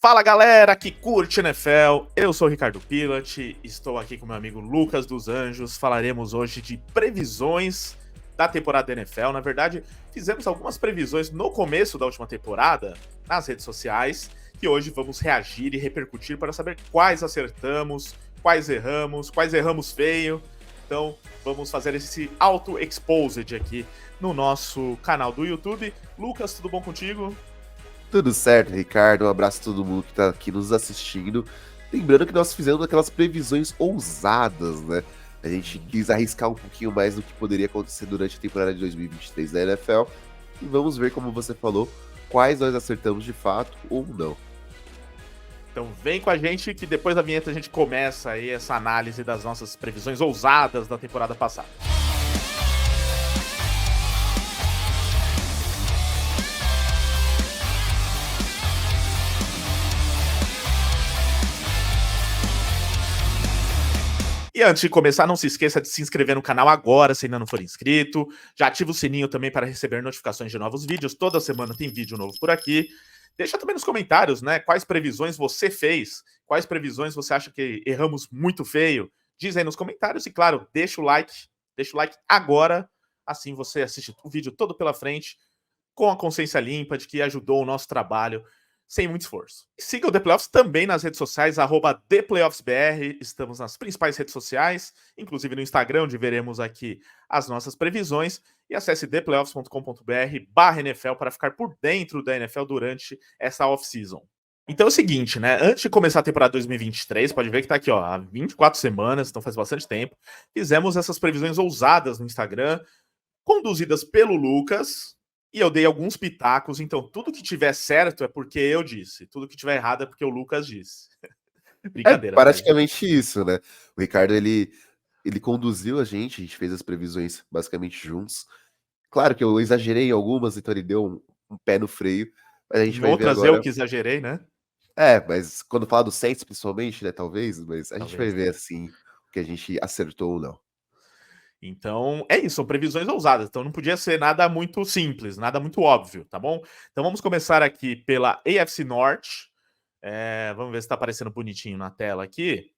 Fala galera que curte NFL, eu sou o Ricardo Pilat, estou aqui com meu amigo Lucas dos Anjos. Falaremos hoje de previsões da temporada da NFL. Na verdade, fizemos algumas previsões no começo da última temporada nas redes sociais, que hoje vamos reagir e repercutir para saber quais acertamos, quais erramos feio. Então vamos fazer esse auto-exposed aqui no nosso canal do YouTube. Lucas, tudo bom contigo? Tudo certo, Ricardo. Um abraço a todo mundo que tá aqui nos assistindo. Lembrando que nós fizemos aquelas previsões ousadas, né? A gente quis arriscar um pouquinho mais do que poderia acontecer durante a temporada de 2023 da NFL. E vamos ver, como você falou, quais nós acertamos de fato ou não. Então vem com a gente que depois da vinheta a gente começa aí essa análise das nossas previsões ousadas da temporada passada. E antes de começar, não se esqueça de se inscrever no canal agora, se ainda não for inscrito. Já ativa o sininho também para receber notificações de novos vídeos. Toda semana tem vídeo novo por aqui. Deixa também nos comentários, né? Quais previsões você fez? Quais previsões você acha que erramos muito feio? Diz aí nos comentários e, claro, deixa o like. Deixa o like agora. Assim você assiste o vídeo todo pela frente, com a consciência limpa de que ajudou o nosso trabalho sem muito esforço. E siga o The Playoffs também nas redes sociais, @ThePlayoffsBR. Estamos nas principais redes sociais, inclusive no Instagram, onde veremos aqui as nossas previsões. E acesse theplayoffs.com.br/NFL para ficar por dentro da NFL durante essa off-season. Então é o seguinte, né? Antes de começar a temporada 2023, pode ver que tá aqui, ó, há 24 semanas, então faz bastante tempo. Fizemos essas previsões ousadas no Instagram, conduzidas pelo Lucas, e eu dei alguns pitacos, então tudo que tiver certo é porque eu disse, tudo que tiver errado é porque o Lucas disse. É Brincadeira, tá, gente? praticamente isso, né? O Ricardo, ele conduziu a gente fez as previsões basicamente juntos. Claro que eu exagerei em algumas, então ele deu um pé no freio, mas a gente Em vai ver outras eu agora. que exagerei, né? Mas quando falar do Saints principalmente, né, talvez, mas a gente vai Talvez, ver, talvez. assim, o que a gente acertou ou não. Então, é isso, são previsões ousadas, então não podia ser nada muito simples, nada muito óbvio, tá bom? Então vamos começar aqui pela AFC Norte. Vamos ver se tá aparecendo bonitinho na tela aqui.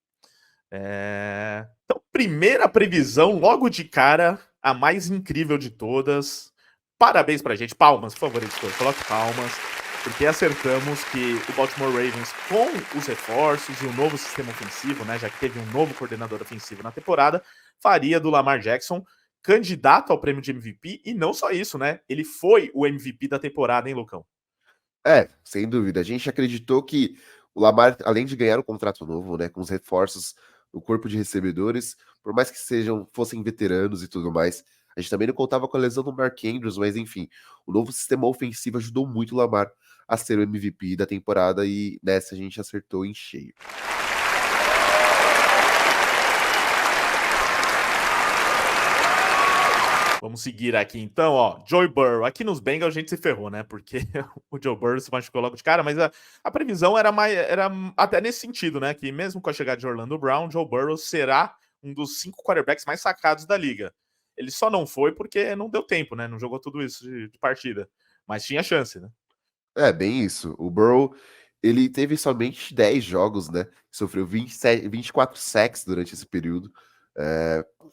Então, primeira previsão, logo de cara, a mais incrível de todas. Parabéns pra gente, palmas, por favor, editor, coloque palmas, porque acertamos que o Baltimore Ravens, com os reforços e o novo sistema ofensivo, né, já que teve um novo coordenador ofensivo na temporada, faria do Lamar Jackson candidato ao prêmio de MVP, e não só isso, né, ele foi o MVP da temporada, hein, Lucão? Sem dúvida. A gente acreditou que o Lamar, além de ganhar um contrato novo, né, com os reforços no corpo de recebedores, por mais que fossem veteranos e tudo mais, a gente também não contava com a lesão do Mark Andrews, mas enfim, o novo sistema ofensivo ajudou muito o Lamar a ser o MVP da temporada e nessa a gente acertou em cheio. Vamos seguir aqui então, ó. Joe Burrow. Aqui nos Bengals a gente se ferrou, né? Porque o Joe Burrow se machucou logo de cara, mas a previsão era até nesse sentido, né? Que mesmo com a chegada de Orlando Brown, Joe Burrow será um dos 5 quarterbacks mais sacados da liga. Ele só não foi porque não deu tempo, né? Não jogou tudo isso de partida. Mas tinha chance, né? É, bem isso. O Burrow, ele teve somente 10 jogos, né? Sofreu 24 sacks durante esse período.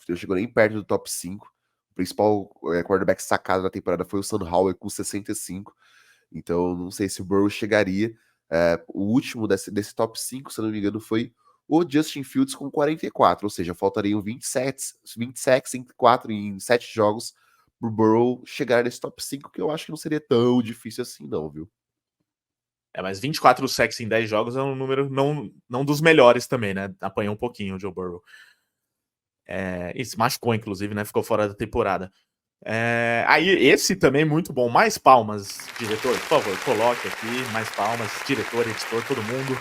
Não chegou nem perto do top 5. O principal quarterback sacado da temporada foi o Sam Howell com 65. Então, não sei se o Burrow chegaria. O último desse top 5, se eu não me engano, foi o Justin Fields com 44. Ou seja, faltariam 20 sacks em 7 jogos pro Burrow chegar nesse top 5, que eu acho que não seria tão difícil assim, não, viu? Mas 24 sacks em 10 jogos é um número não dos melhores também, né? Apanhou um pouquinho o Joe Burrow. E se machucou, inclusive, né? Ficou fora da temporada. Aí, esse também muito bom. Mais palmas, diretor, por favor, coloque aqui. Mais palmas, diretor, editor, todo mundo.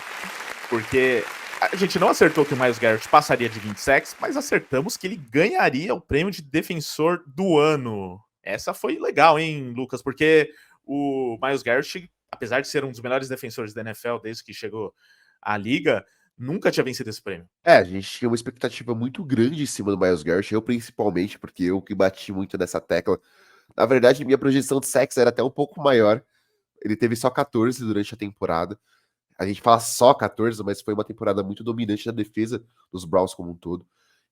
Porque a gente não acertou que o Myles Garrett passaria de 20 sacks, mas acertamos que ele ganharia o prêmio de defensor do ano. Essa foi legal, hein, Lucas? Porque o Myles Garrett, apesar de ser um dos melhores defensores da NFL desde que chegou à liga, nunca tinha vencido esse prêmio. A gente tinha uma expectativa muito grande em cima do Myles Garrett, eu principalmente, porque eu que bati muito nessa tecla. Na verdade, minha projeção de sacks era até um pouco maior. Ele teve só 14 durante a temporada. A gente fala só 14, mas foi uma temporada muito dominante da defesa dos Browns como um todo.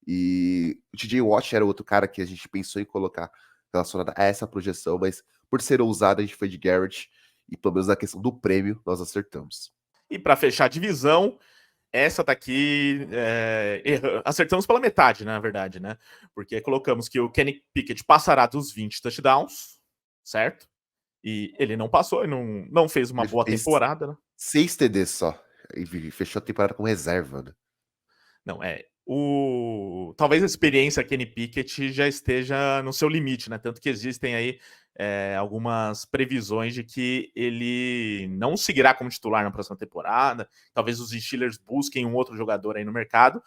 E o TJ Watt era outro cara que a gente pensou em colocar relacionado a essa projeção, mas por ser ousado, a gente foi de Garrett. E pelo menos na questão do prêmio, nós acertamos. E para fechar a divisão, essa daqui acertamos pela metade, né, na verdade, né? Porque colocamos que o Kenny Pickett passará dos 20 touchdowns, certo? E ele não passou, ele não fez uma Ele boa fez temporada, né? 6 TDs só. E fechou a temporada com reserva, né? Não, talvez a experiência Kenny Pickett já esteja no seu limite, né? Tanto que existem aí algumas previsões de que ele não seguirá como titular na próxima temporada. Talvez os Steelers busquem um outro jogador aí no mercado.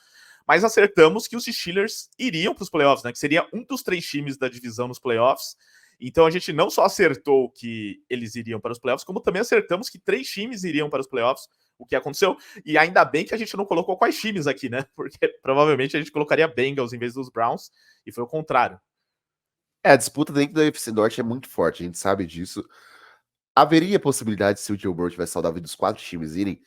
Mas acertamos que os Steelers iriam para os playoffs, né? Que seria um dos 3 times da divisão nos playoffs. Então a gente não só acertou que eles iriam para os playoffs, como também acertamos que 3 times iriam para os playoffs, o que aconteceu. E ainda bem que a gente não colocou quais times aqui, né? Porque provavelmente a gente colocaria Bengals em vez dos Browns, e foi o contrário. A disputa dentro da UFC Norte é muito forte, a gente sabe disso. Haveria possibilidade se o Joe Burrow tivesse saudável dos 4 times irem?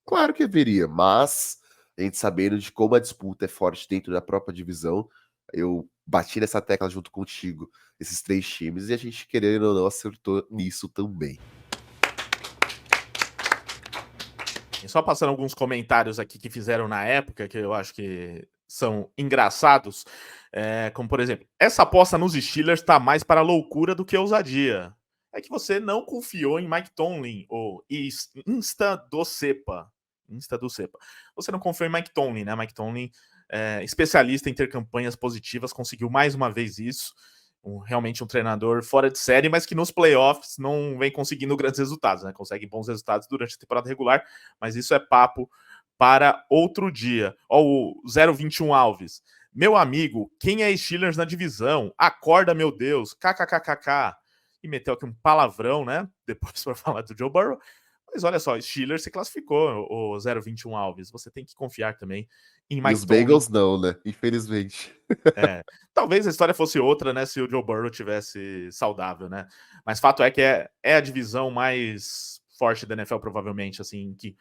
Claro que haveria, mas a gente sabendo de como a disputa é forte dentro da própria divisão, eu bati nessa tecla junto contigo, esses 3 times, e a gente, querendo ou não, acertou nisso também. E só passando alguns comentários aqui que fizeram na época, que eu acho que são engraçados, como por exemplo, essa aposta nos Steelers tá mais para loucura do que ousadia. É que você não confiou em Mike Tomlin, ou Insta do Cepa. Insta do Cepa. Você não confiou em Mike Tomlin, né? Mike Tomlin, especialista em ter campanhas positivas, conseguiu mais uma vez isso. Realmente um treinador fora de série, mas que nos playoffs não vem conseguindo grandes resultados, né? Consegue bons resultados durante a temporada regular, mas isso é papo para outro dia. Ó, o 021 Alves. Meu amigo, quem é Steelers na divisão? Acorda, meu Deus. KKKKK. E meteu aqui um palavrão, né? Depois for falar do Joe Burrow. Mas olha só, Steelers se classificou, o 021 Alves. Você tem que confiar também em E Mike os Tomlin. Bengals não, né? Infelizmente. Talvez a história fosse outra, né, se o Joe Burrow tivesse saudável, né? Mas fato é que é a divisão mais forte da NFL, provavelmente, assim, que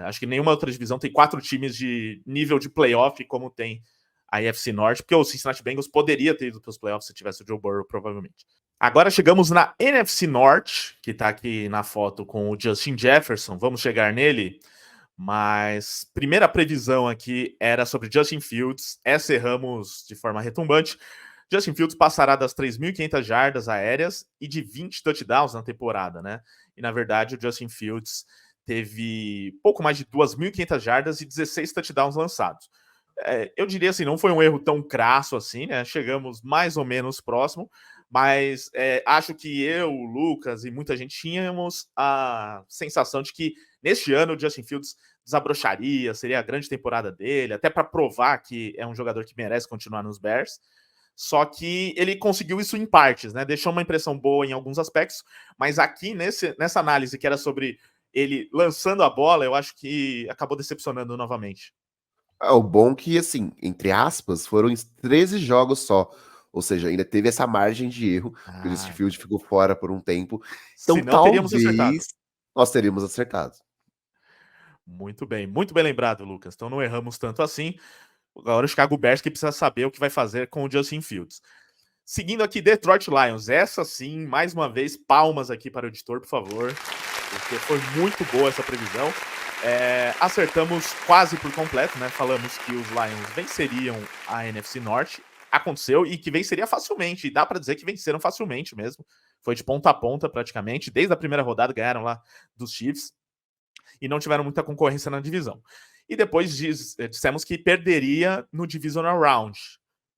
acho que nenhuma outra divisão tem 4 times de nível de playoff como tem a AFC Norte, porque o Cincinnati Bengals poderia ter ido para os playoffs se tivesse o Joe Burrow, provavelmente. Agora chegamos na NFC Norte, que tá aqui na foto com o Justin Jefferson. Vamos chegar nele. Mas primeira previsão aqui era sobre Justin Fields. Essa erramos de forma retumbante. Justin Fields passará das 3.500 jardas aéreas e de 20 touchdowns na temporada, né? E na verdade o Justin Fields teve pouco mais de 2.500 jardas e 16 touchdowns lançados. Eu diria assim, não foi um erro tão crasso assim, né? Chegamos mais ou menos próximo, mas acho que eu, o Lucas e muita gente tínhamos a sensação de que neste ano o Justin Fields desabrocharia, seria a grande temporada dele, até para provar que é um jogador que merece continuar nos Bears. Só que ele conseguiu isso em partes, né? Deixou uma impressão boa em alguns aspectos, mas aqui nessa análise que era sobre ele lançando a bola, eu acho que acabou decepcionando novamente. O bom que, assim, entre aspas, foram 13 jogos só. Ou seja, ainda teve essa margem de erro, que o Justin Field ficou fora por um tempo. Então, Se não, teríamos acertado. talvez nós teríamos acertado. Muito bem lembrado, Lucas. Então não erramos tanto assim. Agora o Chicago Bears que precisa saber o que vai fazer com o Justin Fields. Seguindo aqui, Detroit Lions. Essa sim, mais uma vez, palmas aqui para o editor, por favor, porque foi muito boa essa previsão. Acertamos quase por completo, né? Falamos que os Lions venceriam a NFC Norte. Aconteceu e que venceria facilmente. E dá para dizer que venceram facilmente mesmo. Foi de ponta a ponta praticamente. Desde a primeira rodada ganharam lá dos Chiefs e não tiveram muita concorrência na divisão. E depois dissemos que perderia no Divisional Round.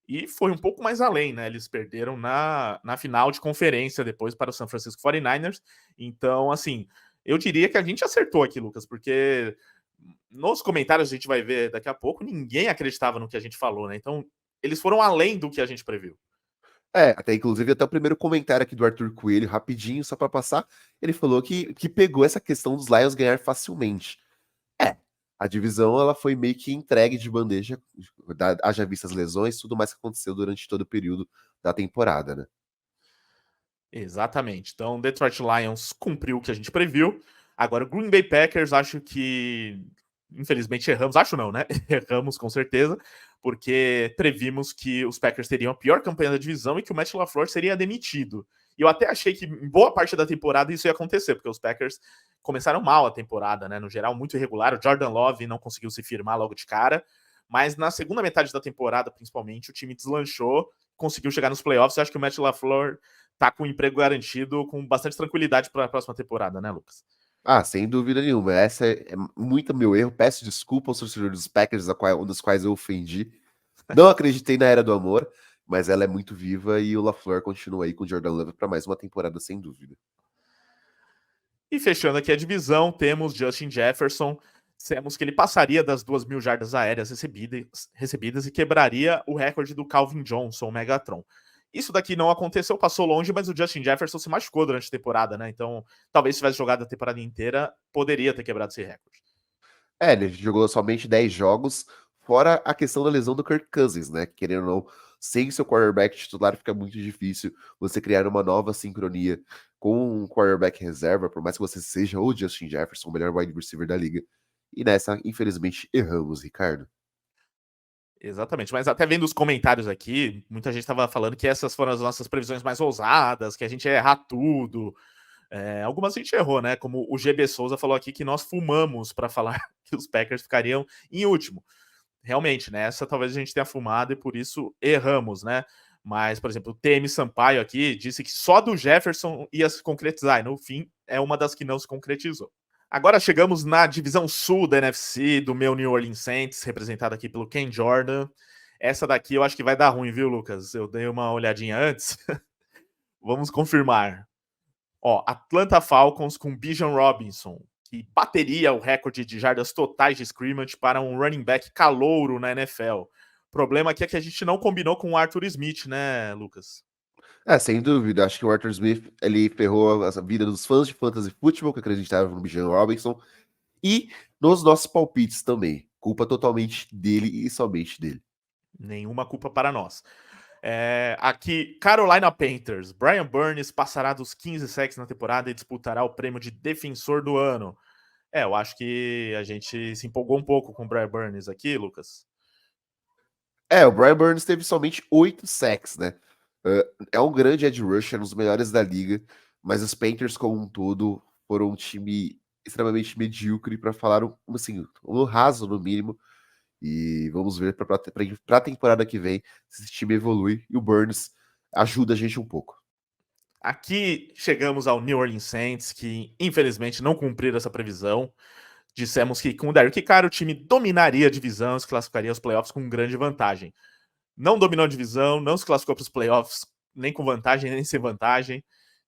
E foi um pouco mais além, né? Eles perderam na final de conferência depois para o San Francisco 49ers. Então, assim, eu diria que a gente acertou aqui, Lucas, porque nos comentários a gente vai ver daqui a pouco, ninguém acreditava no que a gente falou, né? Então, eles foram além do que a gente previu. Até inclusive até o primeiro comentário aqui do Arthur Coelho, rapidinho, só para passar, ele falou que pegou essa questão dos Lions ganhar facilmente. A divisão ela foi meio que entregue de bandeja, haja vista as lesões, tudo mais que aconteceu durante todo o período da temporada, né? Exatamente. Então, Detroit Lions cumpriu o que a gente previu. Agora, o Green Bay Packers, acho que, infelizmente, erramos. Acho não, né? Erramos, com certeza, porque previmos que os Packers teriam a pior campanha da divisão e que o Matt LaFleur seria demitido. E eu até achei que em boa parte da temporada isso ia acontecer, porque os Packers começaram mal a temporada, né? No geral, muito irregular. O Jordan Love não conseguiu se firmar logo de cara, mas na segunda metade da temporada, principalmente, o time deslanchou, conseguiu chegar nos playoffs. Eu acho que o Matt LaFleur tá com o emprego garantido com bastante tranquilidade para a próxima temporada, né, Lucas? Ah, sem dúvida nenhuma. Essa é muito meu erro. Peço desculpa aos torcedores dos Packers, um dos quais eu ofendi. Não acreditei na Era do Amor, mas ela é muito viva e o LaFleur continua aí com o Jordan Love para mais uma temporada, sem dúvida. E fechando aqui a divisão, temos Justin Jefferson. Dissemos que ele passaria das 2.000 jardas aéreas recebidas e quebraria o recorde do Calvin Johnson, o Megatron. Isso daqui não aconteceu, passou longe, mas o Justin Jefferson se machucou durante a temporada, né? Então, talvez se tivesse jogado a temporada inteira, poderia ter quebrado esse recorde. Ele jogou somente 10 jogos, fora a questão da lesão do Kirk Cousins, né? Querendo ou não, sem seu quarterback titular fica muito difícil você criar uma nova sincronia com um quarterback reserva, por mais que você seja o Justin Jefferson, o melhor wide receiver da liga. E nessa, infelizmente, erramos, Ricardo. Exatamente, mas até vendo os comentários aqui, muita gente estava falando que essas foram as nossas previsões mais ousadas, que a gente ia errar tudo. Algumas a gente errou, né? Como o GB Souza falou aqui que nós fumamos para falar que os Packers ficariam em último. Realmente, né? Essa talvez a gente tenha fumado e por isso erramos, né? Mas, por exemplo, o TM Sampaio aqui disse que só do Jefferson ia se concretizar, e no fim é uma das que não se concretizou. Agora chegamos na divisão sul da NFC, do meu New Orleans Saints, representado aqui pelo Ken Jordan. Essa daqui eu acho que vai dar ruim, viu, Lucas? Eu dei uma olhadinha antes. Vamos confirmar. Ó, Atlanta Falcons com Bijan Robinson, que bateria o recorde de jardas totais de scrimmage para um running back calouro na NFL. O problema aqui é que a gente não combinou com o Arthur Smith, né, Lucas? Sem dúvida. Acho que o Arthur Smith, ele ferrou a vida dos fãs de fantasy football que acreditavam no Bijan Robinson e nos nossos palpites também. Culpa totalmente dele e somente dele. Nenhuma culpa para nós. Aqui, Carolina Panthers. Brian Burns passará dos 15 sacks na temporada e disputará o prêmio de defensor do ano. Eu acho que a gente se empolgou um pouco com o Brian Burns aqui, Lucas. O Brian Burns teve somente 8 sacks, né? É um grande edge rusher, um dos melhores da liga, mas os Panthers como um todo foram um time extremamente medíocre para falar assim, um raso no mínimo. E vamos ver para a temporada que vem se esse time evolui e o Burns ajuda a gente um pouco. Aqui chegamos ao New Orleans Saints, que infelizmente não cumpriram essa previsão. Dissemos que com o Derek Carr o time dominaria a divisão, se classificaria aos playoffs com grande vantagem. Não dominou a divisão, não se classificou para os playoffs nem com vantagem, nem sem vantagem,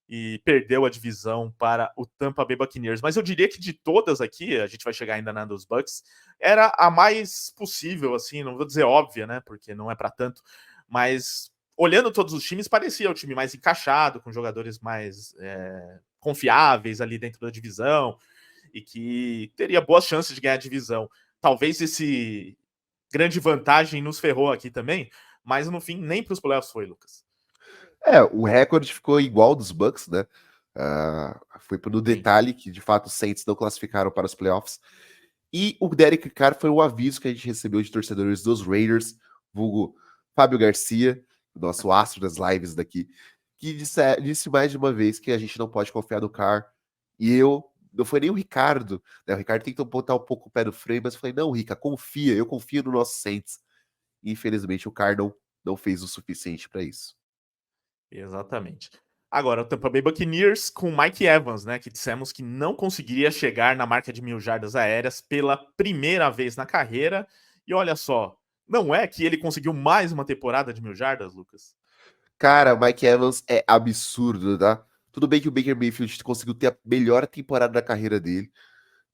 e perdeu a divisão para o Tampa Bay Buccaneers. Mas eu diria que de todas aqui, a gente vai chegar ainda na dos Bucks, era a mais possível, assim, não vou dizer óbvia, né, porque não é para tanto, mas olhando todos os times, parecia o time mais encaixado, com jogadores mais confiáveis ali dentro da divisão, e que teria boas chances de ganhar a divisão. Talvez esse grande vantagem nos ferrou aqui também, mas no fim nem para os playoffs foi, Lucas. O recorde ficou igual dos Bucks, né? Foi no detalhe que de fato os Saints não classificaram para os playoffs. E o Derek Carr foi o aviso que a gente recebeu de torcedores dos Raiders, vulgo Fábio Garcia, nosso astro das lives daqui, que disse mais de uma vez que a gente não pode confiar no Carr. E não foi nem o Ricardo, né? O Ricardo tentou botar um pouco o pé no freio, mas eu falei, não, Rica, confia, eu confio no nosso Saints. E, infelizmente o Carr não fez o suficiente para isso. Exatamente. Agora, o Tampa Bay Buccaneers com Mike Evans, né, que dissemos que não conseguiria chegar na marca de 1.000 jardas aéreas pela primeira vez na carreira. E olha só, não é que ele conseguiu mais uma temporada de 1.000 jardas, Lucas? Cara, o Mike Evans é absurdo, tá? Tudo bem que o Baker Mayfield conseguiu ter a melhor temporada da carreira dele.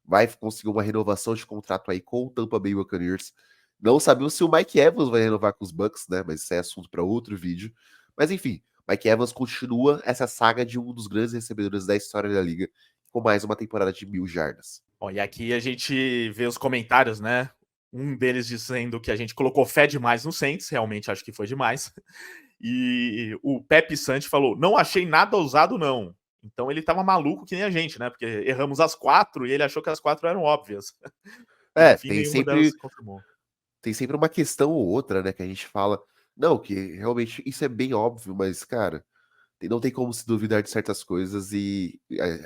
Vai conseguir uma renovação de contrato aí com o Tampa Bay Buccaneers. Não sabemos se o Mike Evans vai renovar com os Bucks, né? Mas isso é assunto para outro vídeo. Mas enfim, Mike Evans continua essa saga de um dos grandes recebedores da história da liga, com mais uma temporada de 1.000 jardas. Ó, e aqui a gente vê os comentários, né? Um deles dizendo que a gente colocou fé demais no Saints, realmente acho que foi demais. E o Pepe Santi falou: não achei nada ousado, não. Então ele tava maluco que nem a gente, né? Porque erramos as 4 e ele achou que as 4 eram óbvias. E no É, fim nenhuma delas se confirmou. tem sempre uma questão ou outra, né, que a gente fala, não, que realmente isso é bem óbvio, mas, cara, não tem como se duvidar de certas coisas e,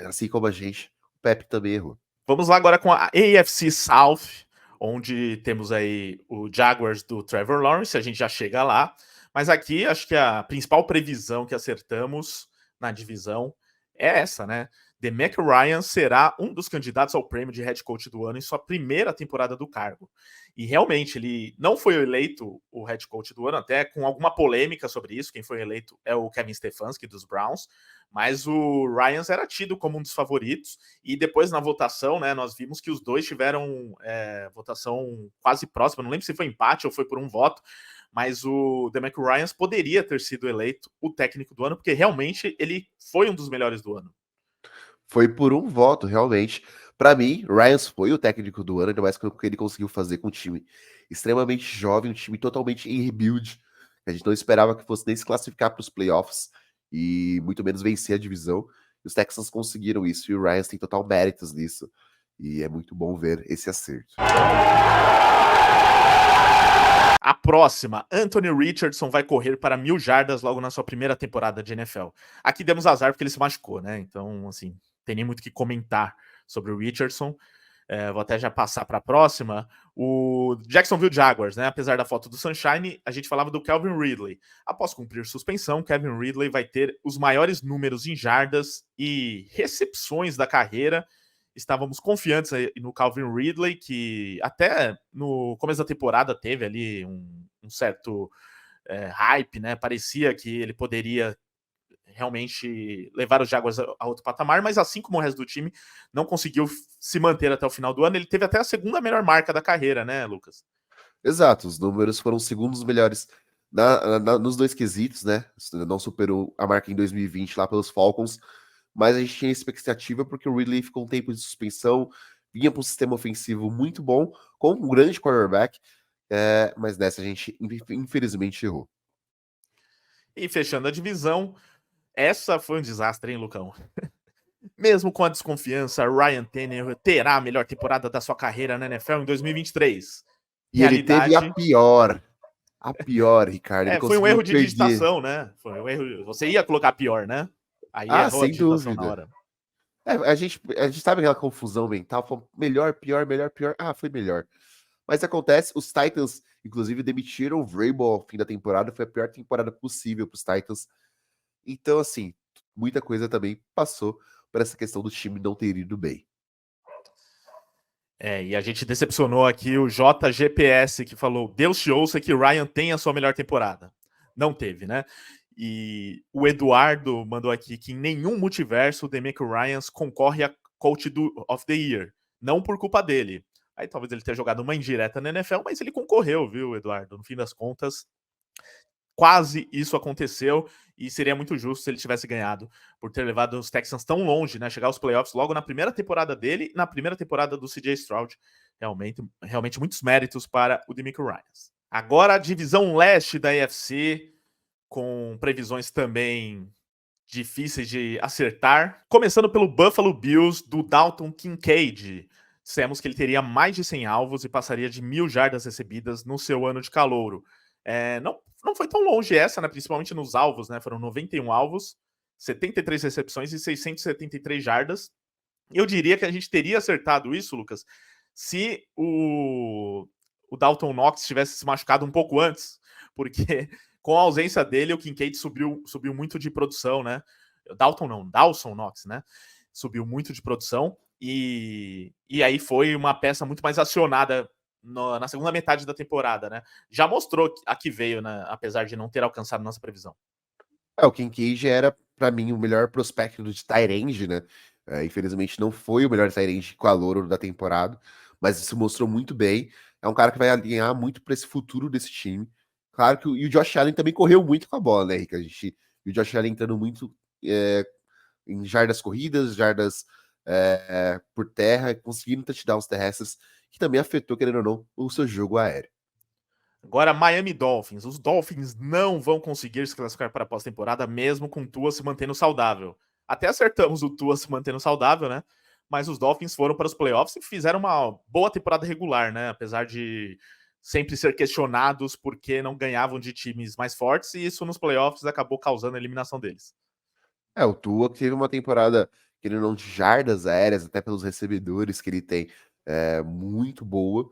assim como a gente, o Pepe também errou. Vamos lá agora com a AFC South, onde temos aí o Jaguars do Trevor Lawrence, a gente já chega lá. Mas aqui acho que a principal previsão que acertamos na divisão é essa, né? DeMeco Ryan será um dos candidatos ao prêmio de head coach do ano em sua primeira temporada do cargo. E realmente ele não foi eleito o head coach do ano, até com alguma polêmica sobre isso. Quem foi eleito é o Kevin Stefanski dos Browns, mas o Ryan era tido como um dos favoritos. E depois na votação, né, nós vimos que os dois tiveram votação quase próxima. Não lembro se foi empate ou foi por um voto, mas o DeMeco Ryans poderia ter sido eleito o técnico do ano, porque realmente ele foi um dos melhores do ano. Foi por um voto, realmente. Para mim, Ryans foi o técnico do ano, ainda mais com o que ele conseguiu fazer com um time extremamente jovem, um time totalmente em rebuild. A gente não esperava que fosse nem se classificar para os playoffs e muito menos vencer a divisão. E os Texans conseguiram isso e o Ryans tem total méritos nisso. E é muito bom ver esse acerto. A próxima, Anthony Richardson vai correr para 1.000 jardas logo na sua primeira temporada de NFL. Aqui demos azar porque ele se machucou, né? Então, assim, tem nem muito o que comentar sobre o Richardson. Vou até já passar para a próxima. O Jacksonville Jaguars, né? Apesar da foto do Sunshine, a gente falava do Calvin Ridley. Após cumprir suspensão, Calvin Ridley vai ter os maiores números em jardas e recepções da carreira. Estávamos confiantes no Calvin Ridley, que até no começo da temporada teve ali um certo hype, né? Parecia que ele poderia realmente levar os Jaguars a outro patamar, mas assim como o resto do time, não conseguiu se manter até o final do ano. Ele teve até a segunda melhor marca da carreira, né, Lucas? Exato, os números foram segundos melhores nos dois quesitos, né? Não superou a marca em 2020 lá pelos Falcons, mas a gente tinha expectativa porque o Ridley ficou um tempo de suspensão, vinha para um sistema ofensivo muito bom, com um grande quarterback, mas nessa a gente infelizmente errou. E fechando a divisão, essa foi um desastre, hein, Lucão? Mesmo com a desconfiança, Ryan Tannehill terá a melhor temporada da sua carreira na NFL em 2023. E ele teve Realidade. a pior, Ricardo. Ele Foi um conseguiu erro de perder. digitação, né? Foi um erro. Você ia colocar pior, né? Aí Ah, errou a sem digitação na dúvida. hora. A gente sabe aquela confusão mental, melhor, pior, melhor, pior. Ah, foi melhor. Mas acontece, os Titans, inclusive, demitiram o Vrabel ao fim da temporada, foi a pior temporada possível para os Titans. Então, assim, muita coisa também passou por essa questão do time não ter ido bem. E a gente decepcionou aqui o JGPS, que falou: Deus te ouça que Ryan tem a sua melhor temporada. Não teve, né? E o Eduardo mandou aqui que em nenhum multiverso o DeMeco Ryans concorre a Coach of the Year. Não por culpa dele. Aí talvez ele tenha jogado uma indireta na NFL, mas ele concorreu, viu, Eduardo? No fim das contas, quase isso aconteceu e seria muito justo se ele tivesse ganhado por ter levado os Texans tão longe, né? Chegar aos playoffs logo na primeira temporada dele e na primeira temporada do CJ Stroud. Realmente muitos méritos para o DeMeco Ryans. Agora a divisão leste da AFC, com previsões também difíceis de acertar. Começando pelo Buffalo Bills, do Dalton Kincaid. Dissemos que ele teria mais de 100 alvos e passaria de 1.000 jardas recebidas no seu ano de calouro. Não foi tão longe essa, né? Principalmente nos alvos, né? Foram 91 alvos, 73 recepções e 673 jardas. Eu diria que a gente teria acertado isso, Lucas, se o Dalton Knox tivesse se machucado um pouco antes, porque com a ausência dele, o Kincaid subiu muito de produção, né? Dawson Knox, né? Subiu muito de produção e aí foi uma peça muito mais acionada na segunda metade da temporada, né? Já mostrou a que veio, né? Apesar de não ter alcançado nossa previsão. O Kincaid era, para mim, o melhor prospecto de tight end, né? Infelizmente não foi o melhor tight end calouro da temporada, mas isso mostrou muito bem. É um cara que vai alinhar muito para esse futuro desse time. Claro que o Josh Allen também correu muito com a bola, né, Rick? E o Josh Allen entrando muito em jardas corridas, jardas por terra, conseguindo touchdowns terrestres, que também afetou, querendo ou não, o seu jogo aéreo. Agora, Miami Dolphins. Os Dolphins não vão conseguir se classificar para a pós-temporada, mesmo com Tua se mantendo saudável. Até acertamos o Tua se mantendo saudável, né? Mas os Dolphins foram para os playoffs e fizeram uma boa temporada regular, né? Apesar de sempre ser questionados porque não ganhavam de times mais fortes, e isso nos playoffs acabou causando a eliminação deles. O Tua teve uma temporada, querendo ou não, de jardas aéreas, até pelos recebedores que ele tem, muito boa.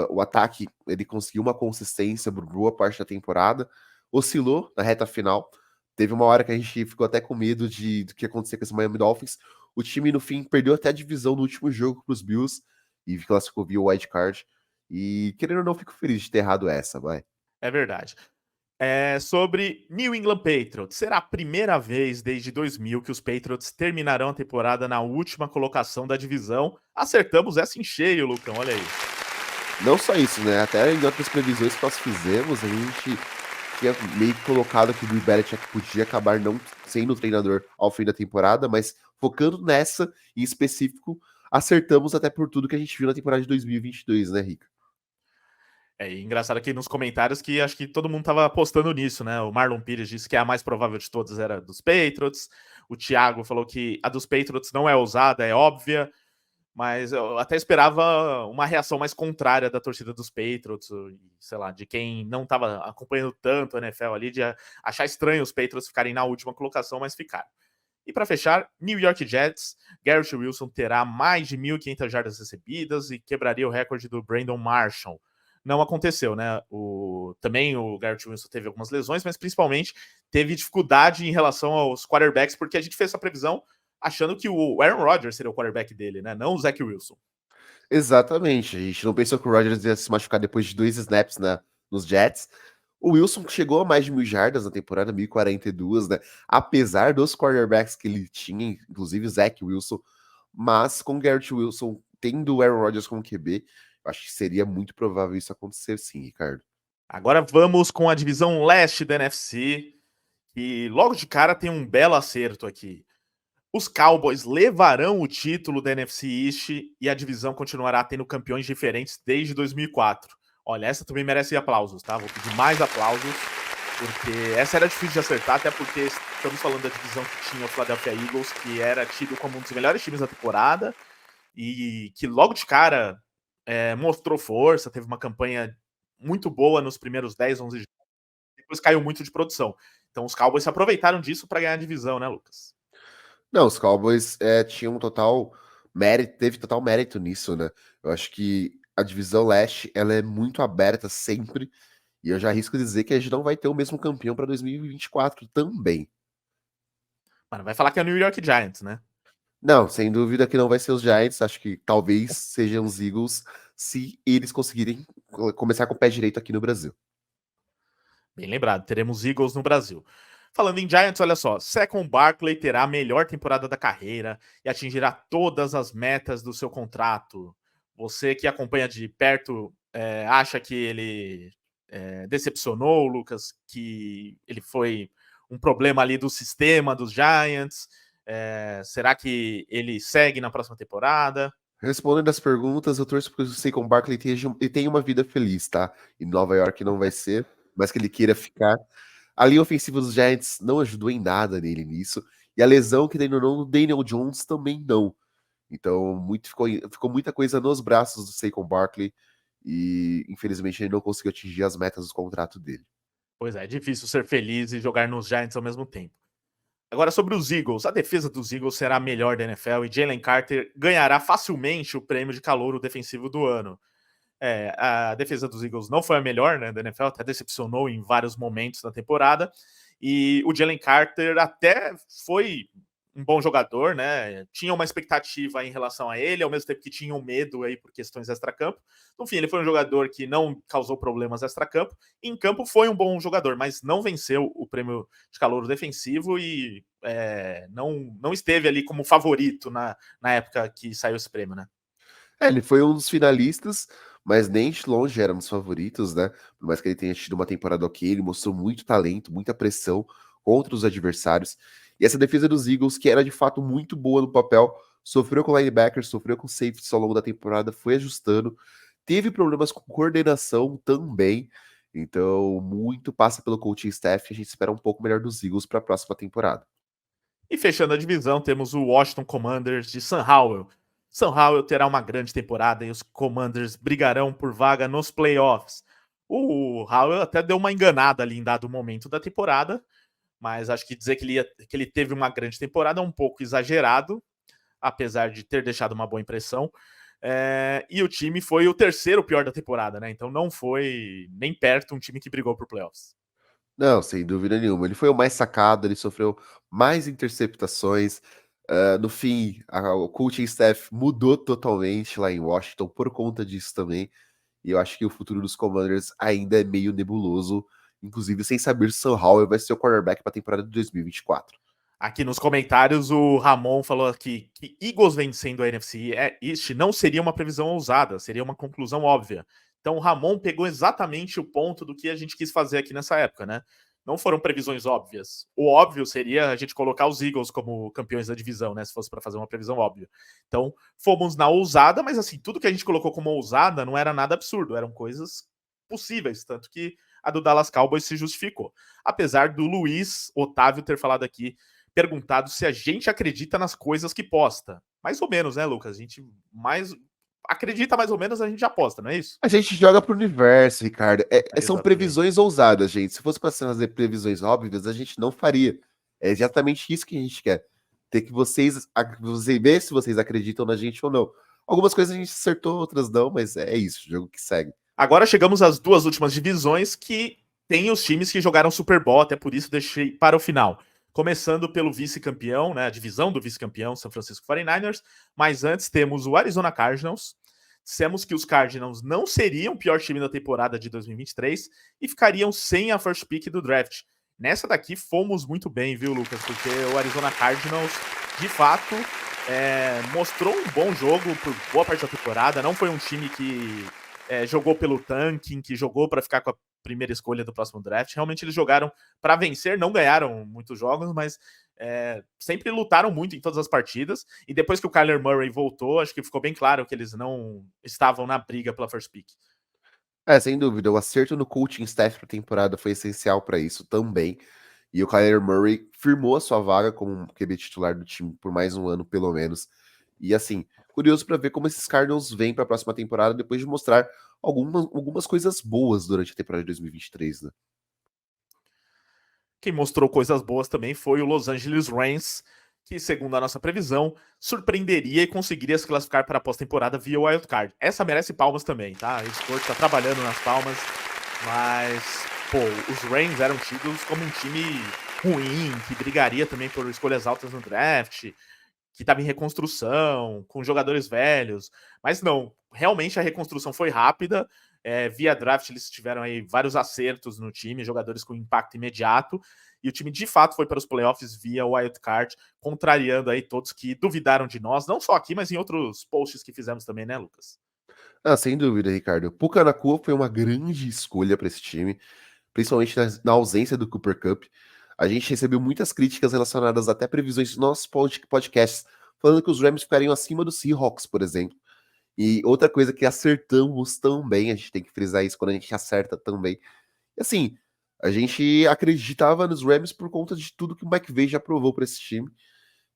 O ataque, ele conseguiu uma consistência por boa parte da temporada, oscilou na reta final. Teve uma hora que a gente ficou até com medo do que ia acontecer com esse Miami Dolphins. O time, no fim, perdeu até a divisão no último jogo para os Bills e classificou via wild card. E, querendo ou não, fico feliz de ter errado essa, vai. É verdade. Sobre New England Patriots. Será a primeira vez desde 2000 que os Patriots terminarão a temporada na última colocação da divisão. Acertamos essa em cheio, Lucão, olha aí. Não só isso, né? Até em outras previsões que nós fizemos, a gente tinha meio que colocado que o Bill Belichick podia acabar não sendo o treinador ao fim da temporada, mas focando nessa em específico, acertamos até por tudo que a gente viu na temporada de 2022, né, Rica? E engraçado aqui nos comentários que acho que todo mundo tava apostando nisso, né? O Marlon Pires disse que a mais provável de todas era dos Patriots. O Thiago falou que a dos Patriots não é ousada, é óbvia. Mas eu até esperava uma reação mais contrária da torcida dos Patriots, sei lá, de quem não estava acompanhando tanto a NFL ali, de achar estranho os Patriots ficarem na última colocação, mas ficaram. E para fechar, New York Jets, Garrett Wilson terá mais de 1.500 jardas recebidas e quebraria o recorde do Brandon Marshall. Não aconteceu, né? Também o Garrett Wilson teve algumas lesões, mas principalmente teve dificuldade em relação aos quarterbacks, porque a gente fez essa previsão achando que o Aaron Rodgers seria o quarterback dele, né? Não o Zach Wilson. Exatamente. A gente não pensou que o Rodgers ia se machucar depois de 2 snaps nos Jets. O Wilson chegou a mais de 1.000 jardas na temporada, 1.042, né? Apesar dos quarterbacks que ele tinha, inclusive o Zach Wilson, mas com o Garrett Wilson tendo o Aaron Rodgers como QB, eu acho que seria muito provável isso acontecer sim, Ricardo. Agora vamos com a divisão leste da NFC, e logo de cara tem um belo acerto aqui. Os Cowboys levarão o título da NFC East e a divisão continuará tendo campeões diferentes desde 2004. Olha, essa também merece aplausos, tá? Vou pedir mais aplausos, porque essa era difícil de acertar, até porque estamos falando da divisão que tinha o Philadelphia Eagles, que era tido como um dos melhores times da temporada e que logo de cara mostrou força, teve uma campanha muito boa nos primeiros 10, 11 jogos, depois caiu muito de produção. Então os Cowboys se aproveitaram disso para ganhar a divisão, né, Lucas? Não, os Cowboys tinham total mérito, teve total mérito nisso, né? Eu acho que a divisão leste ela é muito aberta sempre, e eu já arrisco dizer que a gente não vai ter o mesmo campeão para 2024 também. Mano, vai falar que é o New York Giants, né? Não, sem dúvida que não vai ser os Giants, acho que talvez sejam os Eagles, se eles conseguirem começar com o pé direito aqui no Brasil. Bem lembrado, teremos Eagles no Brasil. Falando em Giants, olha só, Saquon Barkley terá a melhor temporada da carreira e atingirá todas as metas do seu contrato. Você que acompanha de perto, acha que ele decepcionou, Lucas, que ele foi um problema ali do sistema dos Giants? Será que ele segue na próxima temporada? Respondendo as perguntas, eu torço para que o Saquon Barkley tenha uma vida feliz, tá? Em Nova York não vai ser, mas que ele queira ficar. A linha ofensiva dos Giants não ajudou em nada nele nisso. E a lesão que tem no não, Daniel Jones também não. Então, ficou muita coisa nos braços do Saquon Barkley. E, infelizmente, ele não conseguiu atingir as metas do contrato dele. Pois é difícil ser feliz e jogar nos Giants ao mesmo tempo. Agora, sobre os Eagles, a defesa dos Eagles será a melhor da NFL e Jalen Carter ganhará facilmente o prêmio de calouro defensivo do ano. A defesa dos Eagles não foi a melhor, né, da NFL, até decepcionou em vários momentos da temporada. E o Jalen Carter até foi um bom jogador, né? Tinha uma expectativa em relação a ele, ao mesmo tempo que tinham medo aí por questões extracampo. No fim, ele foi um jogador que não causou problemas extracampo. Em campo foi um bom jogador, mas não venceu o prêmio de calouro defensivo e não esteve ali como favorito na época que saiu esse prêmio, né? Ele foi um dos finalistas, mas nem de longe era um dos favoritos, né? Por mais que ele tenha tido uma temporada ok, ele mostrou muito talento, muita pressão contra os adversários. E essa defesa dos Eagles, que era de fato muito boa no papel, sofreu com linebackers, sofreu com safeties ao longo da temporada, foi ajustando. Teve problemas com coordenação também. Então, muito passa pelo coaching staff e a gente espera um pouco melhor dos Eagles para a próxima temporada. E fechando a divisão, temos o Washington Commanders de Sam Howell. Sam Howell terá uma grande temporada e os Commanders brigarão por vaga nos playoffs. O Howell até deu uma enganada ali em dado momento da temporada, mas acho que dizer que ele teve uma grande temporada é um pouco exagerado, apesar de ter deixado uma boa impressão. E o time foi o terceiro pior da temporada, né? Então não foi nem perto um time que brigou por playoffs. Não, sem dúvida nenhuma. Ele foi o mais sacado, ele sofreu mais interceptações. No fim, o coaching staff mudou totalmente lá em Washington por conta disso também. E eu acho que o futuro dos Commanders ainda é meio nebuloso, inclusive sem saber se Sam Howell vai ser o quarterback para a temporada de 2024. Aqui nos comentários, o Ramon falou aqui que Eagles vencendo a NFC East não seria uma previsão ousada, seria uma conclusão óbvia. Então o Ramon pegou exatamente o ponto do que a gente quis fazer aqui nessa época, né? Não foram previsões óbvias. O óbvio seria a gente colocar os Eagles como campeões da divisão, né? Se fosse para fazer uma previsão óbvia. Então fomos na ousada, mas assim, tudo que a gente colocou como ousada não era nada absurdo, eram coisas possíveis, tanto que a do Dallas Cowboys se justificou. Apesar do Luiz Otávio ter falado aqui, perguntado se a gente acredita nas coisas que posta. Mais ou menos, né, Lucas? A gente mais acredita mais ou menos, a gente aposta, não é isso? A gente joga pro universo, Ricardo. São Exatamente. previsões ousadas, gente. Se fosse para fazer previsões óbvias, a gente não faria. É exatamente isso que a gente quer. Ter que vocês ver se vocês acreditam na gente ou não. Algumas coisas a gente acertou, outras não, mas é isso, jogo que segue. Agora chegamos às duas últimas divisões que tem os times que jogaram Super Bowl, até por isso deixei para o final. Começando pelo vice-campeão, né, a divisão do vice-campeão, San Francisco 49ers, mas antes temos o Arizona Cardinals. Dissemos que os Cardinals não seriam o pior time da temporada de 2023 e ficariam sem a first pick do draft. Nessa daqui fomos muito bem, viu, Lucas? Porque o Arizona Cardinals, de fato, mostrou um bom jogo por boa parte da temporada. Não foi um time que jogou pelo tanking, que jogou para ficar com a primeira escolha do próximo draft. Realmente eles jogaram para vencer, não ganharam muitos jogos, mas sempre lutaram muito em todas as partidas. E depois que o Kyler Murray voltou, acho que ficou bem claro que eles não estavam na briga pela first pick. Sem dúvida. O acerto no coaching staff para a temporada foi essencial para isso também. E o Kyler Murray firmou a sua vaga como QB titular do time por mais um ano, pelo menos. E assim, curioso para ver como esses Cardinals vêm para a próxima temporada depois de mostrar algumas coisas boas durante a temporada de 2023, né? Quem mostrou coisas boas também foi o Los Angeles Rams, que, segundo a nossa previsão, surpreenderia e conseguiria se classificar para a pós-temporada via wildcard. Essa merece palmas também, tá? O Sport tá trabalhando nas palmas, mas, pô, os Rams eram tidos como um time ruim, que brigaria também por escolhas altas no draft, que estava em reconstrução, com jogadores velhos. Mas não, realmente a reconstrução foi rápida. Via draft, eles tiveram aí vários acertos no time, jogadores com impacto imediato. E o time de fato foi para os playoffs via wildcard, contrariando aí todos que duvidaram de nós, não só aqui, mas em outros posts que fizemos também, né, Lucas? Sem dúvida, Ricardo. Puka Nacua foi uma grande escolha para esse time, principalmente na ausência do Cooper Kupp. A gente recebeu muitas críticas relacionadas até previsões dos nossos podcasts, falando que os Rams ficariam acima dos Seahawks, por exemplo. E outra coisa que acertamos também, a gente tem que frisar isso quando a gente acerta também. E assim, a gente acreditava nos Rams por conta de tudo que o McVay já provou para esse time.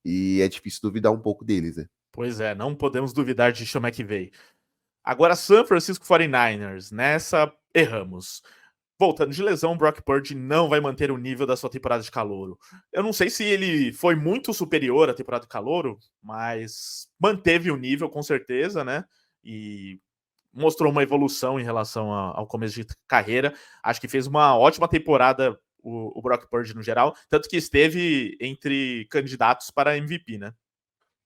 E é difícil duvidar um pouco deles, né? Pois é, não podemos duvidar de Sean McVay. Agora, San Francisco 49ers, nessa erramos. Voltando de lesão, o Brock Purdy não vai manter o nível da sua temporada de calouro. Eu não sei se ele foi muito superior à temporada de calouro, mas manteve o nível com certeza, né? E mostrou uma evolução em relação ao começo de carreira. Acho que fez uma ótima temporada o Brock Purdy no geral, tanto que esteve entre candidatos para MVP, né?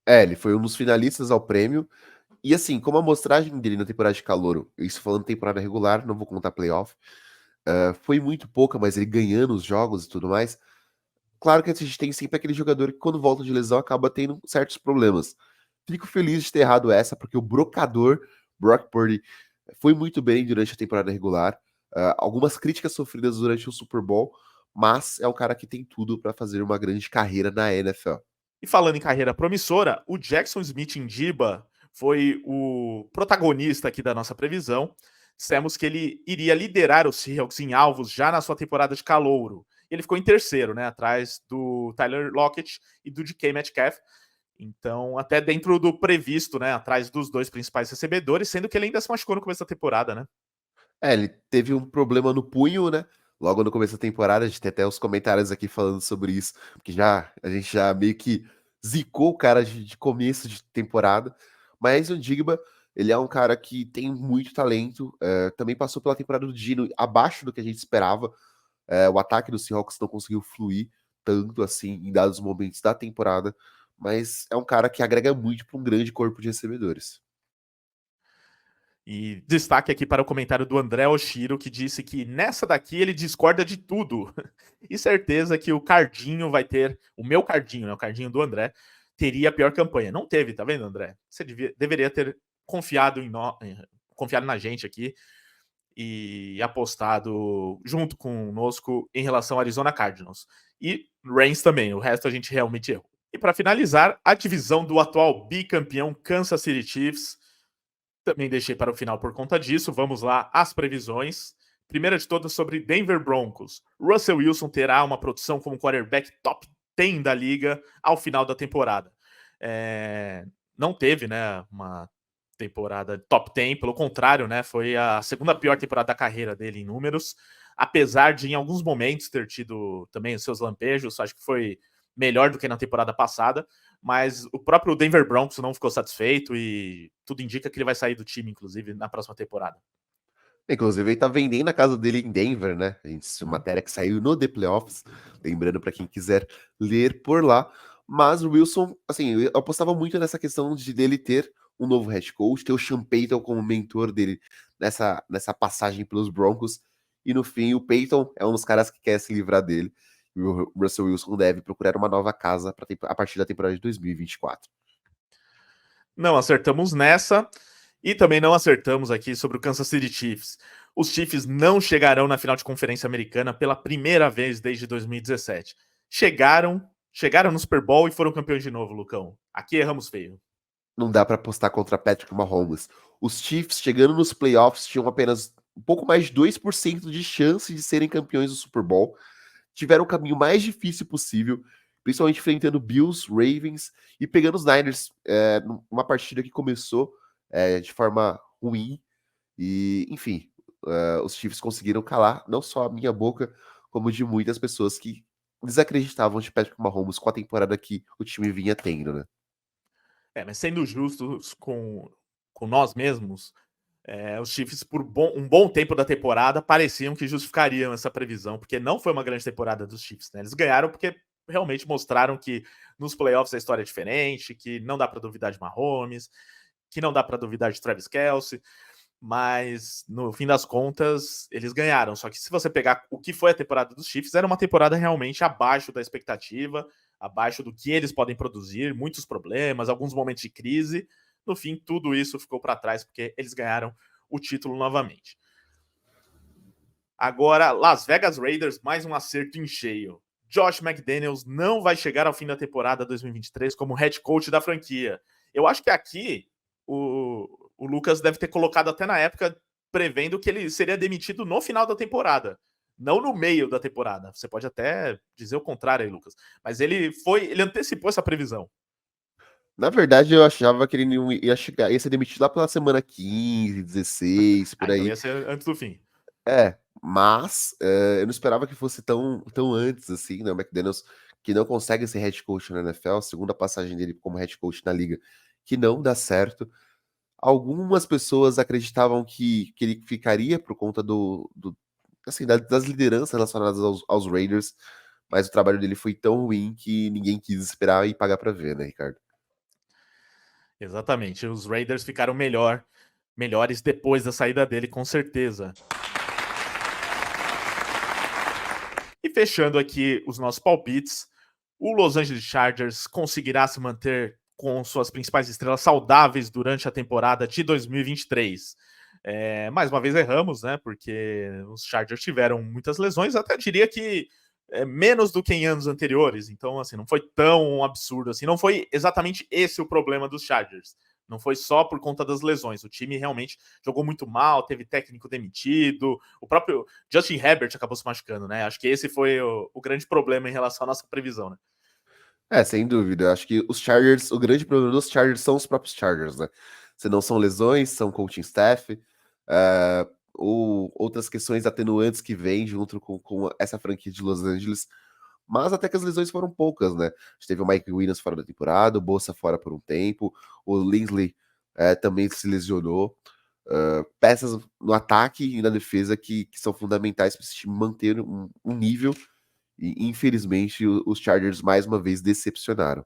Ele foi um dos finalistas ao prêmio. E assim, como a amostragem dele na temporada de calouro, isso falando temporada regular, não vou contar playoff, foi muito pouca, mas ele ganhando os jogos e tudo mais. Claro que a gente tem sempre aquele jogador que, quando volta de lesão, acaba tendo certos problemas. Fico feliz de ter errado essa, porque o brocador Brock Purdy foi muito bem durante a temporada regular. Algumas críticas sofridas durante o Super Bowl, mas é um cara que tem tudo para fazer uma grande carreira na NFL. E falando em carreira promissora, o Jackson Smith Njigba foi o protagonista aqui da nossa previsão. Dissemos que ele iria liderar os Seahawks em alvos já na sua temporada de calouro. ele ficou em terceiro, né, atrás do Tyler Lockett e do DK Metcalf. Então, até dentro do previsto, né, atrás dos dois principais recebedores, sendo que ele ainda se machucou no começo da temporada, né? Ele teve um problema no punho, né? Logo no começo da temporada, a gente tem até os comentários aqui falando sobre isso, porque a gente já meio que zicou o cara de começo de temporada. Mas o Digba, ele é um cara que tem muito talento, também passou pela temporada do Dino abaixo do que a gente esperava. O ataque do Seahawks não conseguiu fluir tanto assim em dados momentos da temporada, mas é um cara que agrega muito para um grande corpo de recebedores. E destaque aqui para o comentário do André Oshiro, que disse que nessa daqui ele discorda de tudo. E certeza que o Cardinho vai ter, o meu Cardinho, né, o Cardinho do André, teria a pior campanha. Não teve, tá vendo, André? Você deveria ter confiado confiado na gente aqui e apostado junto conosco em relação ao Arizona Cardinals. E Reigns também, o resto a gente realmente errou. E para finalizar, a divisão do atual bicampeão Kansas City Chiefs. Também deixei para o final por conta disso. Vamos lá, as previsões. Primeira de todas sobre Denver Broncos. Russell Wilson terá uma produção como quarterback top 10 da liga ao final da temporada. Não teve, né, uma temporada top 10, pelo contrário, né, foi a segunda pior temporada da carreira dele em números, apesar de em alguns momentos ter tido também os seus lampejos, acho que foi melhor do que na temporada passada, mas o próprio Denver Broncos não ficou satisfeito e tudo indica que ele vai sair do time, inclusive, na próxima temporada. Inclusive, ele tá vendendo a casa dele em Denver, né? Uma matéria que saiu no The Playoffs, lembrando para quem quiser ler por lá. Mas o Wilson, assim, eu apostava muito nessa questão de dele ter um novo head coach, ter o Sean Payton como mentor dele nessa passagem pelos Broncos. E no fim, o Payton é um dos caras que quer se livrar dele. E o Russell Wilson deve procurar uma nova casa a partir da temporada de 2024. Não acertamos nessa e também não acertamos aqui sobre o Kansas City Chiefs. Os Chiefs não chegarão na final de conferência americana pela primeira vez desde 2017. Chegaram no Super Bowl e foram campeões de novo, Lucão. Aqui erramos feio. Não dá para apostar contra Patrick Mahomes. Os Chiefs, chegando nos playoffs, tinham apenas um pouco mais de 2% de chance de serem campeões do Super Bowl. Tiveram o caminho mais difícil possível, principalmente enfrentando Bills, Ravens e pegando os Niners, numa partida que começou de forma ruim. E, enfim, os Chiefs conseguiram calar não só a minha boca, como de muitas pessoas que desacreditavam de Patrick Mahomes com a temporada que o time vinha tendo, né? Mas sendo justos com nós mesmos, os Chiefs, por um bom tempo da temporada, pareciam que justificariam essa previsão, porque não foi uma grande temporada dos Chiefs, né? Eles ganharam porque realmente mostraram que nos playoffs a história é diferente, que não dá para duvidar de Mahomes, que não dá para duvidar de Travis Kelce, mas no fim das contas eles ganharam. Só que se você pegar o que foi a temporada dos Chiefs, era uma temporada realmente abaixo da expectativa, abaixo do que eles podem produzir, muitos problemas, alguns momentos de crise. No fim, tudo isso ficou para trás porque eles ganharam o título novamente. Agora, Las Vegas Raiders, mais um acerto em cheio. Josh McDaniels não vai chegar ao fim da temporada 2023 como head coach da franquia. Eu acho que aqui o Lucas deve ter colocado até na época prevendo que ele seria demitido no final da temporada, não no meio da temporada. Você pode até dizer o contrário aí, Lucas. Mas ele antecipou essa previsão. Na verdade, eu achava que ele não ia ser demitido lá pela semana 15, 16, por Então aí. ia ser antes do fim. Mas eu não esperava que fosse tão antes assim, né? O McDaniels, que não consegue ser head coach na NFL, segunda passagem dele como head coach na liga, que não dá certo. Algumas pessoas acreditavam que ele ficaria por conta assim, das lideranças relacionadas aos Raiders, mas o trabalho dele foi tão ruim que ninguém quis esperar e pagar para ver, né, Ricardo? Exatamente. Os Raiders ficaram melhores depois da saída dele, com certeza. E fechando aqui os nossos palpites, o Los Angeles Chargers conseguirá se manter com suas principais estrelas saudáveis durante a temporada de 2023. Mais uma vez erramos, né? Porque os Chargers tiveram muitas lesões, até diria que menos do que em anos anteriores. Então, assim, não foi tão absurdo assim. Não foi exatamente esse o problema dos Chargers. Não foi só por conta das lesões. O time realmente jogou muito mal, teve técnico demitido, o próprio Justin Herbert acabou se machucando, né? Acho que esse foi o grande problema em relação à nossa previsão, né? Sem dúvida. Eu acho que os Chargers, o grande problema dos Chargers são os próprios Chargers, né? Se não são lesões, são coaching staff, ou outras questões atenuantes que vêm junto com essa franquia de Los Angeles. Mas até que as lesões foram poucas, né? A gente teve o Mike Williams fora da temporada, o Bosa fora por um tempo, o Linsley também se lesionou. Peças no ataque e na defesa que são fundamentais para esse time manter um nível. E infelizmente os Chargers mais uma vez decepcionaram.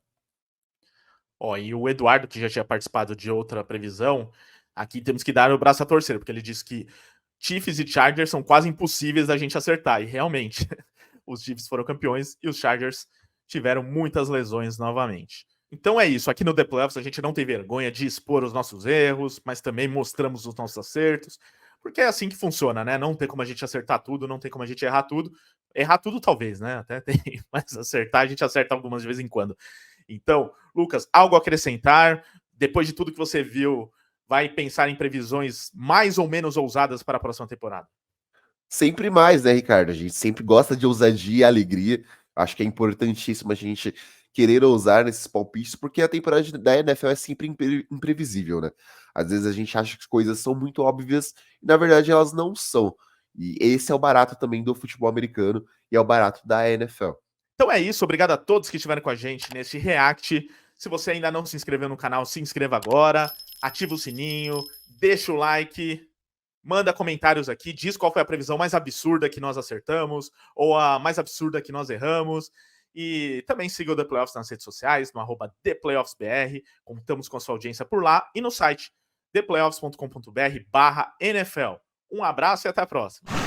E o Eduardo, que já tinha participado de outra previsão, aqui temos que dar o braço a torcer, porque ele disse que Chiefs e Chargers são quase impossíveis da gente acertar. E realmente, os Chiefs foram campeões e os Chargers tiveram muitas lesões novamente. Então é isso, aqui no The Playoffs a gente não tem vergonha de expor os nossos erros, mas também mostramos os nossos acertos, porque é assim que funciona, né? Não tem como a gente acertar tudo, não tem como a gente errar tudo. Errar tudo talvez, né? Até tem, mas acertar a gente acerta algumas de vez em quando. Então, Lucas, algo a acrescentar? Depois de tudo que você viu, vai pensar em previsões mais ou menos ousadas para a próxima temporada? Sempre mais, né, Ricardo? A gente sempre gosta de ousadia e alegria. Acho que é importantíssimo a gente querer ousar nesses palpites, porque a temporada da NFL é sempre imprevisível, né? Às vezes a gente acha que coisas são muito óbvias e, na verdade, elas não são. E esse é o barato também do futebol americano e é o barato da NFL. Então é isso, obrigado a todos que estiveram com a gente nesse React. Se você ainda não se inscreveu no canal, se inscreva agora, ativa o sininho, deixa o like, manda comentários aqui, diz qual foi a previsão mais absurda que nós acertamos, ou a mais absurda que nós erramos. E também siga o The Playoffs nas redes sociais, no @ThePlayoffsBR. Contamos com a sua audiência por lá e no site theplayoffs.com.br/NFL. Um abraço e até a próxima.